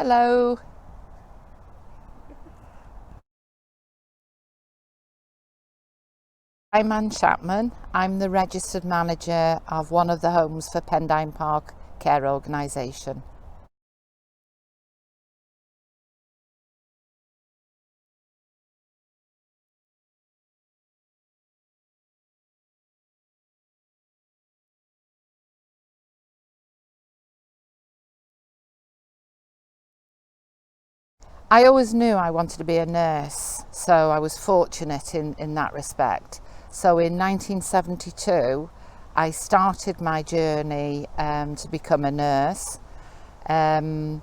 Hello. I'm Mae Ann Chapman. I'm the registered manager of one of the homes for Pendine Park Care Organisation. I always knew I wanted to be a nurse, so I was fortunate in that respect. So in 1972, I started my journey to become a nurse. I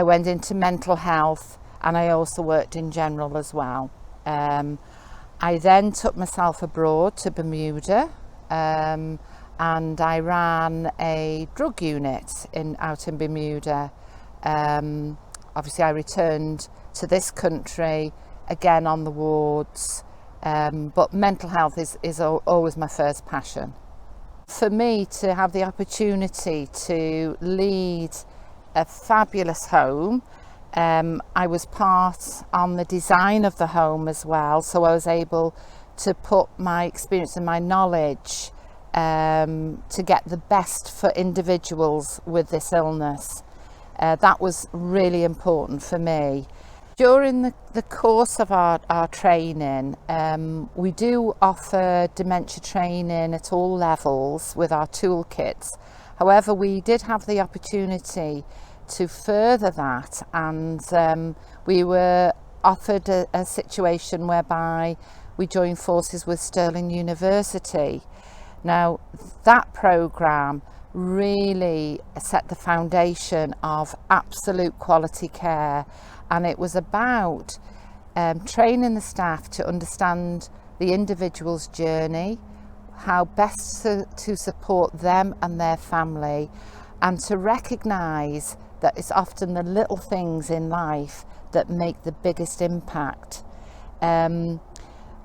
went into mental health and I also worked in general as well. I then took myself abroad to Bermuda and I ran a drug unit out in Bermuda. Obviously I returned to this country again on the wards, but mental health is always my first passion. For me to have the opportunity to lead a fabulous home, I was part on the design of the home as well, so I was able to put my experience and my knowledge to get the best for individuals with this illness. That was really important for me. During the course of our training, we do offer dementia training at all levels with our toolkits. However, we did have the opportunity to further that, and we were offered a situation whereby we joined forces with Stirling University. Now, that programme really set the foundation of absolute quality care, and it was about training the staff to understand the individual's journey, how best to support them and their family, and to recognise that it's often the little things in life that make the biggest impact.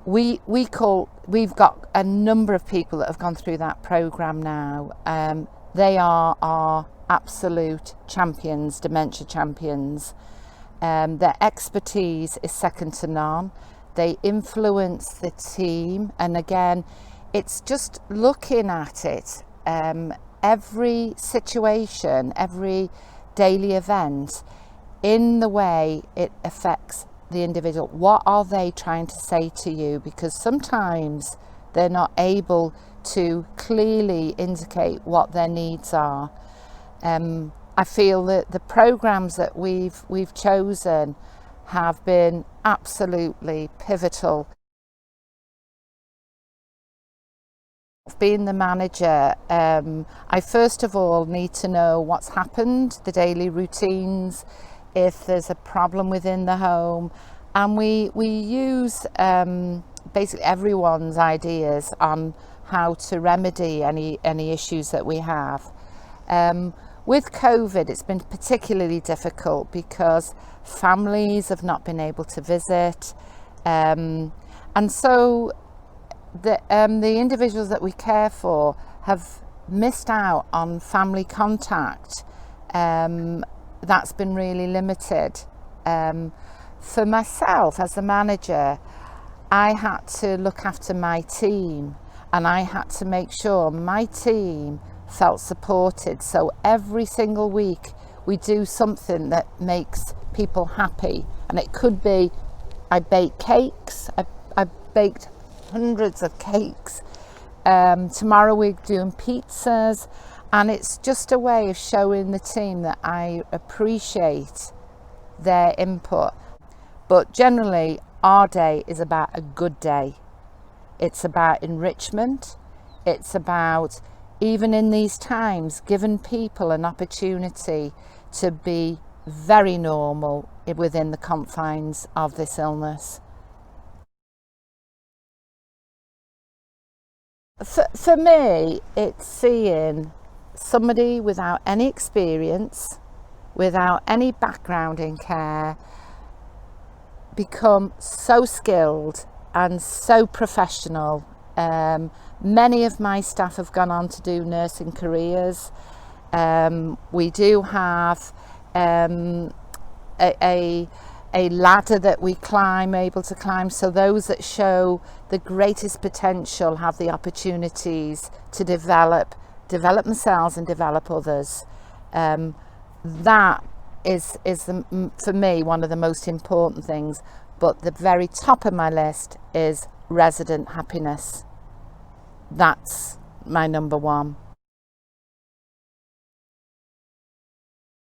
We've got a number of people that have gone through that programme now. They are our absolute champions, dementia champions. Their expertise is second to none. They influence the team, and again, it's just looking at it. Every situation, every daily event, in the way it affects the individual. What are they trying to say to you? Because sometimes they're not able to clearly indicate what their needs are. I feel that the programs that we've chosen have been absolutely pivotal. Being the manager, I first of all need to know what's happened, the daily routines, if there's a problem within the home, and we use basically everyone's ideas on how to remedy any issues that we have. With COVID, it's been particularly difficult because families have not been able to visit, and so the individuals that we care for have missed out on family contact. That's been really limited. For myself as the manager, I had to look after my team, and I had to make sure my team felt supported. So every single week we do something that makes people happy, and it could be I bake cakes. I baked hundreds of cakes. Tomorrow we're doing pizzas, and it's just a way of showing the team that I appreciate their input. But generally our day is about a good day. It's about enrichment. It's about, even in these times, giving people an opportunity to be very normal within the confines of this illness. For me, it's seeing somebody without any experience, without any background in care, become so skilled and so professional. Many of my staff have gone on to do nursing careers. We do have a ladder that we able to climb. So those that show the greatest potential have the opportunities to develop themselves and develop others. That is for me one of the most important things. But the very top of my list is resident happiness. That's my number one.